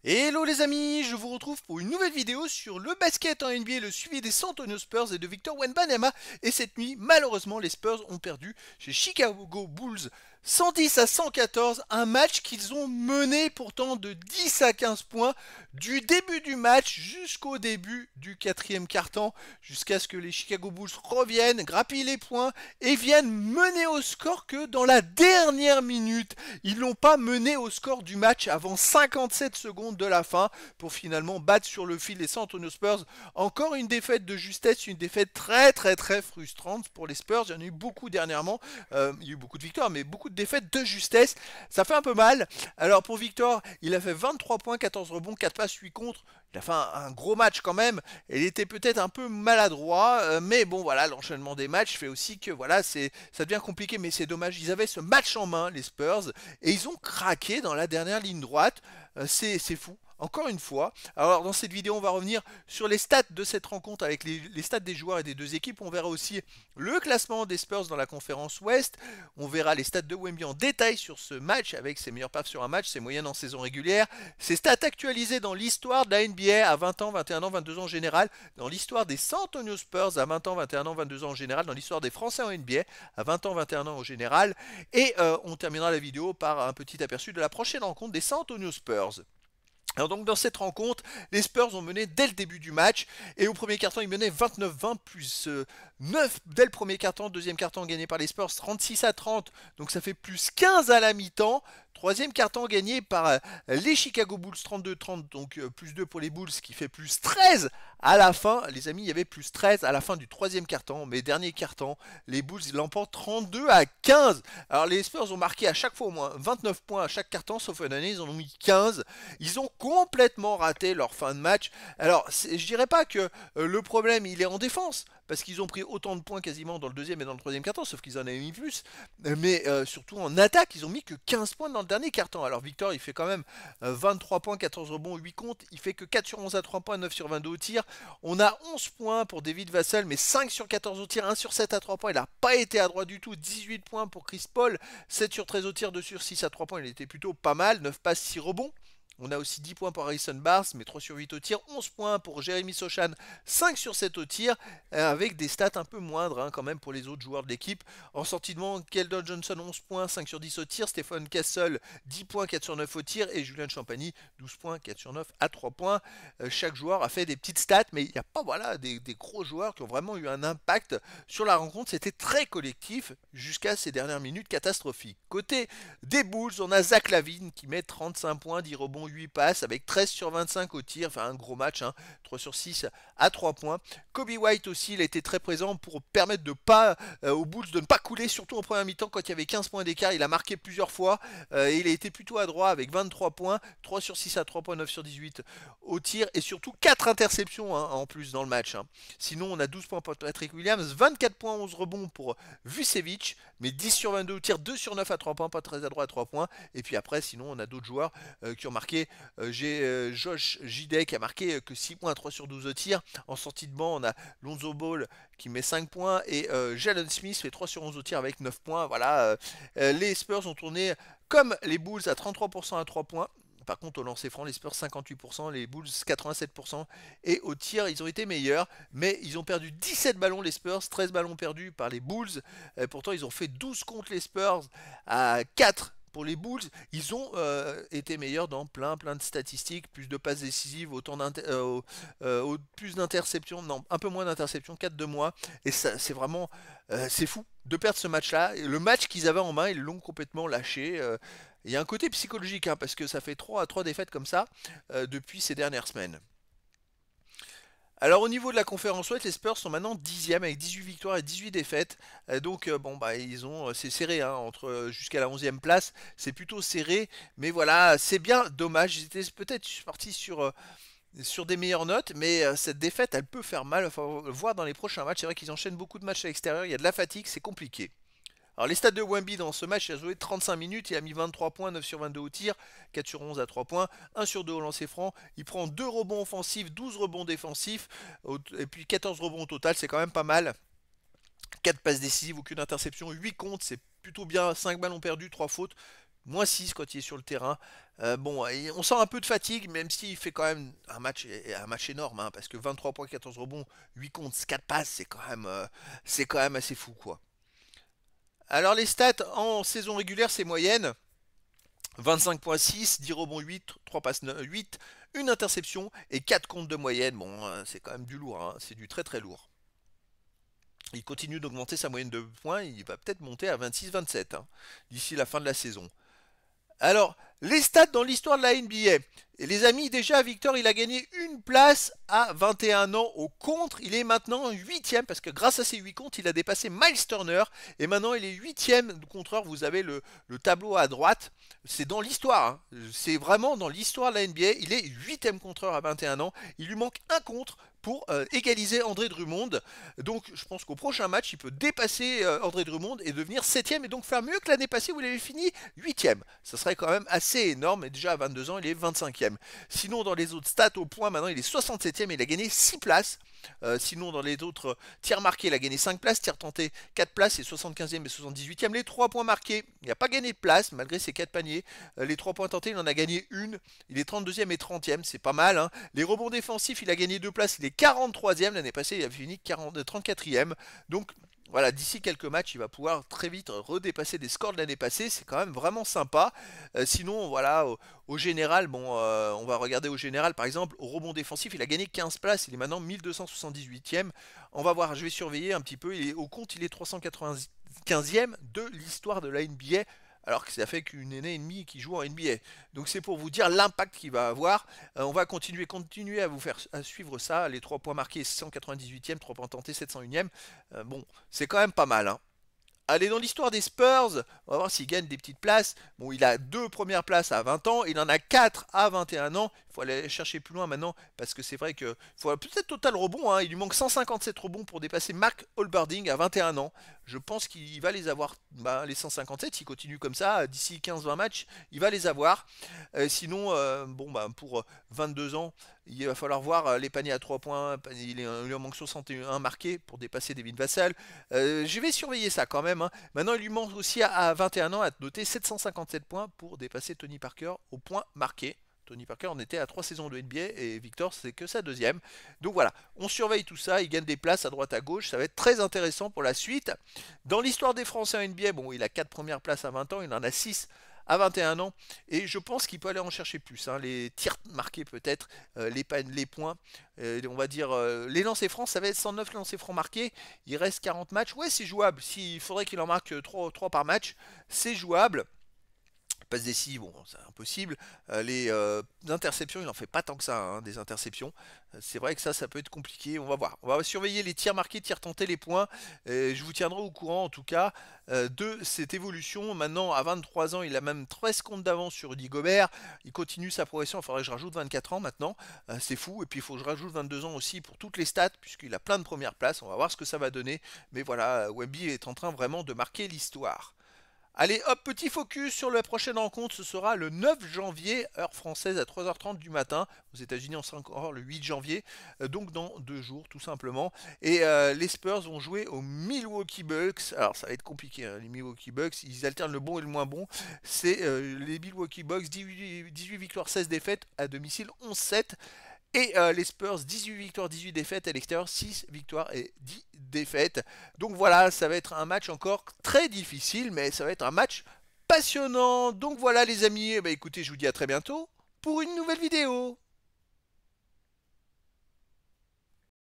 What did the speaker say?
Hello les amis, je vous retrouve pour une nouvelle vidéo sur le basket en NBA, le suivi des San Antonio Spurs et de Victor Wembanyama. Et cette nuit, malheureusement, les Spurs ont perdu chez Chicago Bulls 110 à 114, un match qu'ils ont mené pourtant de 10 à 15 points du début du match jusqu'au début du quatrième quart-temps, jusqu'à ce que les Chicago Bulls reviennent, grappillent les points et viennent mener au score que dans la dernière minute. Ils n'ont pas mené au score du match avant 57 secondes de la fin pour finalement battre sur le fil les San Antonio Spurs. Encore une défaite de justesse, une défaite très frustrante pour les Spurs. Il y en a eu beaucoup dernièrement. Il y a eu beaucoup de victoires, mais beaucoup de défaites de justesse. Ça fait un peu mal. Alors pour Victor, il a fait 23 points, 14 rebonds, 4 passes, 8 contre. Il a fait un gros match quand même. Il était peut-être un peu maladroit, mais bon voilà, l'enchaînement des matchs fait aussi que voilà, ça devient compliqué, mais c'est dommage. Ils avaient ce match en main, les Spurs, et ils ont craqué dans la dernière ligne droite. C'est fou. Encore une fois. Alors dans cette vidéo, on va revenir sur les stats de cette rencontre avec les stats des joueurs et des deux équipes. On verra aussi le classement des Spurs dans la conférence Ouest. On verra les stats de Wemby en détail sur ce match avec ses meilleurs perfs sur un match, ses moyennes en saison régulière, ses stats actualisées dans l'histoire de la NBA à 20 ans, 21 ans, 22 ans en général, dans l'histoire des San Antonio Spurs à 20 ans, 21 ans, 22 ans en général, dans l'histoire des Français en NBA à 20 ans, 21 ans en général. Et on terminera la vidéo par un petit aperçu de la prochaine rencontre des San Antonio Spurs. Alors donc dans cette rencontre, les Spurs ont mené dès le début du match et au premier quart-temps ils menaient 29-20 plus 9 dès le premier quart-temps, deuxième quart-temps gagné par les Spurs 36 à 30, donc ça fait plus 15 à la mi-temps. Troisième quart-temps gagné par les Chicago Bulls 32-30, donc plus 2 pour les Bulls, ce qui fait plus 13 à la fin. Les amis, il y avait plus 13 à la fin du troisième quart-temps, mais dernier quart-temps, les Bulls ils l'emportent 32 à 15. Alors les Spurs ont marqué à chaque fois au moins 29 points à chaque quart-temps, sauf une année, ils en ont mis 15. Ils ont complètement raté leur fin de match. Alors, je dirais pas que le problème il est en défense, parce qu'ils ont pris autant de points quasiment dans le deuxième et dans le troisième quart-temps, sauf qu'ils en avaient mis plus. Mais surtout en attaque, ils ont mis que 15 points dans le dernier quart-temps. Alors Victor, il fait quand même 23 points, 14 rebonds, 8 comptes. Il fait que 4 sur 11 à 3 points, 9 sur 22 au tir. On a 11 points pour David Vassell, mais 5 sur 14 au tir, 1 sur 7 à 3 points. Il n'a pas été à droit du tout. 18 points pour Chris Paul, 7 sur 13 au tir, 2 sur 6 à 3 points. Il était plutôt pas mal. 9 passes, 6 rebonds. On a aussi 10 points pour Harrison Barnes, mais 3 sur 8 au tir, 11 points pour Jeremy Sochan, 5 sur 7 au tir, avec des stats un peu moindres quand même pour les autres joueurs de l'équipe. En sortie de banc, Keldon Johnson 11 points, 5 sur 10 au tir, Stephen Castle 10 points, 4 sur 9 au tir, et Julian Champagny 12 points, 4 sur 9 à 3 points. Chaque joueur a fait des petites stats, mais il n'y a pas voilà, des gros joueurs qui ont vraiment eu un impact sur la rencontre. C'était très collectif jusqu'à ces dernières minutes catastrophiques. Côté des Bulls, on a Zach LaVine qui met 35 points, 10 rebonds, 8 passes avec 13 sur 25 au tir, enfin un gros match, 3 sur 6 à 3 points. Kobe White aussi, il a été très présent pour permettre de pas aux Bulls de ne pas couler, surtout en première mi-temps quand il y avait 15 points d'écart. Il a marqué plusieurs fois et il a été plutôt adroit avec 23 points, 3 sur 6 à 3 points, 9 sur 18 au tir et surtout 4 interceptions en plus dans le match. Sinon, on a 12 points pour Patrick Williams, 24 points, 11 rebonds pour Vucevic, mais 10 sur 22 au tir, 2 sur 9 à 3 points, pas très adroit à 3 points. Et puis après, sinon, on a d'autres joueurs qui ont marqué. J'ai Josh Gidey qui a marqué que 6 points à 3 sur 12 au tir. En sortie de banc, on a Lonzo Ball qui met 5 points et Jalen Smith fait 3 sur 11 au tir avec 9 points. Voilà, les Spurs ont tourné comme les Bulls à 33% à 3 points. Par contre, au lancer franc, les Spurs 58%, les Bulls 87%. Et au tir, ils ont été meilleurs. Mais ils ont perdu 17 ballons, les Spurs, 13 ballons perdus par les Bulls. Pourtant, ils ont fait 12 contre les Spurs à 4 pour les Bulls. Ils ont été meilleurs dans plein de statistiques. Plus de passes décisives, plus d'interceptions. Non, un peu moins d'interceptions, 4 de moins. Et ça, c'est vraiment... c'est fou de perdre ce match-là. Le match qu'ils avaient en main, ils l'ont complètement lâché. Il y a un côté psychologique, parce que ça fait 3 défaites comme ça depuis ces dernières semaines. Alors au niveau de la conférence Ouest, les Spurs sont maintenant 10e avec 18 victoires et 18 défaites. Donc bon bah ils ont c'est serré entre jusqu'à la 11e place, c'est plutôt serré, mais voilà, c'est bien dommage. Ils étaient peut-être partis sur des meilleures notes, mais cette défaite elle peut faire mal. Enfin, voir dans les prochains matchs, c'est vrai qu'ils enchaînent beaucoup de matchs à l'extérieur, il y a de la fatigue, c'est compliqué. Alors les stats de Wemby dans ce match, il a joué 35 minutes, il a mis 23 points, 9 sur 22 au tir, 4 sur 11 à 3 points, 1 sur 2 au lancer franc, il prend 2 rebonds offensifs, 12 rebonds défensifs, et puis 14 rebonds au total, c'est quand même pas mal. 4 passes décisives, aucune interception, 8 comptes, c'est plutôt bien, 5 ballons perdus, 3 fautes, moins 6 quand il est sur le terrain. Bon, on sent un peu de fatigue, même s'il fait quand même un match énorme, hein, parce que 23 points, 14 rebonds, 8 comptes, 4 passes, c'est quand même assez fou, quoi. Alors les stats en saison régulière, c'est moyenne. 25,6, 10 rebonds 8, 3 passes 8, une interception et 4 comptes de moyenne. Bon, c'est quand même du lourd, hein, c'est du très très lourd. Il continue d'augmenter sa moyenne de points, il va peut-être monter à 26-27 hein, d'ici la fin de la saison. Alors, les stats dans l'histoire de la NBA. Et les amis, déjà, Victor, il a gagné une place à 21 ans au contre. Il est maintenant 8e parce que grâce à ses 8 comptes, il a dépassé Miles Turner. Et maintenant, il est 8e contreur. Vous avez le tableau à droite. C'est dans l'histoire. Hein. C'est vraiment dans l'histoire de la NBA. Il est 8e contreur à 21 ans. Il lui manque un contre pour égaliser André Drummond. Donc je pense qu'au prochain match, il peut dépasser André Drummond et devenir 7e et donc faire mieux que l'année passée où il avait fini 8e. Ça serait quand même assez énorme et déjà à 22 ans, il est 25e. Sinon, dans les autres stats au point, maintenant il est 67e et il a gagné 6 places. Sinon, dans les autres tirs marqués, il a gagné 5 places, tirs tentés 4 places et 75e et 78e. Les 3 points marqués, il n'a pas gagné de place malgré ses 4 paniers. Les 3 points tentés, il en a gagné une. Il est 32e et 30e, c'est pas mal. Hein. Les rebonds défensifs, il a gagné 2 places, il est 43e. L'année passée, il a fini 34e. Donc voilà, d'ici quelques matchs, il va pouvoir très vite redépasser des scores de l'année passée. C'est quand même vraiment sympa. Sinon, voilà, au général, bon, on va regarder au général, par exemple, au rebond défensif, il a gagné 15 places. Il est maintenant 1278e. On va voir, je vais surveiller un petit peu. Au compte, il est 395e de l'histoire de la NBA. Alors que ça fait qu'une année et demie qu'il joue en NBA. Donc c'est pour vous dire l'impact qu'il va avoir. On va continuer à vous faire à suivre ça. Les 3 points marqués 198e, 3 points tentés 701e. Bon, c'est quand même pas mal. Hein. Allez, dans l'histoire des Spurs, on va voir s'il gagne des petites places. Bon, il a 2 premières places à 20 ans, il en a 4 à 21 ans. Il faut aller chercher plus loin maintenant, parce que c'est vrai que faut peut-être total rebond. Hein. Il lui manque 157 rebonds pour dépasser Mark Holberding à 21 ans. Je pense qu'il va les avoir, les 157. S'il continue comme ça, d'ici 15-20 matchs, il va les avoir. Sinon, pour 22 ans, il va falloir voir les paniers à 3 points. Il en manque 61 marqués pour dépasser David Vassell. Je vais surveiller ça quand même. Hein. Maintenant, il lui manque aussi à 21 ans à noter 757 points pour dépasser Tony Parker au point marqué. Tony Parker en était à 3 saisons de NBA et Victor c'est que sa deuxième. Donc voilà, on surveille tout ça, il gagne des places à droite à gauche, ça va être très intéressant pour la suite. Dans l'histoire des Français en NBA, bon, il a 4 premières places à 20 ans, il en a 6 à 21 ans et je pense qu'il peut aller en chercher plus. Hein. Les tirs marqués peut-être, les points, on va dire les lancers francs, ça va être 109 lancers francs marqués, il reste 40 matchs, ouais c'est jouable, s'il faudrait qu'il en marque 3 par match, c'est jouable. Passe décisive, bon, c'est impossible. Les interceptions, il n'en fait pas tant que ça, hein, des interceptions. C'est vrai que ça peut être compliqué. On va voir. On va surveiller les tirs marqués, tirs tentés, les points. Je vous tiendrai au courant, en tout cas, de cette évolution. Maintenant, à 23 ans, il a même 13 comptes d'avance sur Rudy Gobert. Il continue sa progression. Il faudrait que je rajoute 24 ans maintenant. C'est fou. Et puis, il faut que je rajoute 22 ans aussi pour toutes les stats, puisqu'il a plein de premières places. On va voir ce que ça va donner. Mais voilà, Wemby est en train vraiment de marquer l'histoire. Allez hop, petit focus sur la prochaine rencontre, ce sera le 9 janvier, heure française à 3h30 du matin. Aux États-Unis, on sera encore le 8 janvier, donc dans 2 jours tout simplement. Et les Spurs vont jouer aux Milwaukee Bucks. Alors ça va être compliqué, hein, les Milwaukee Bucks, ils alternent le bon et le moins bon. C'est les Milwaukee Bucks, 18 victoires, 16 défaites, à domicile 11-7. Et les Spurs, 18 victoires, 18 défaites, à l'extérieur 6 victoires et 10 défaites. Donc voilà, ça va être un match encore très difficile, mais ça va être un match passionnant. Donc voilà les amis, écoutez, je vous dis à très bientôt pour une nouvelle vidéo.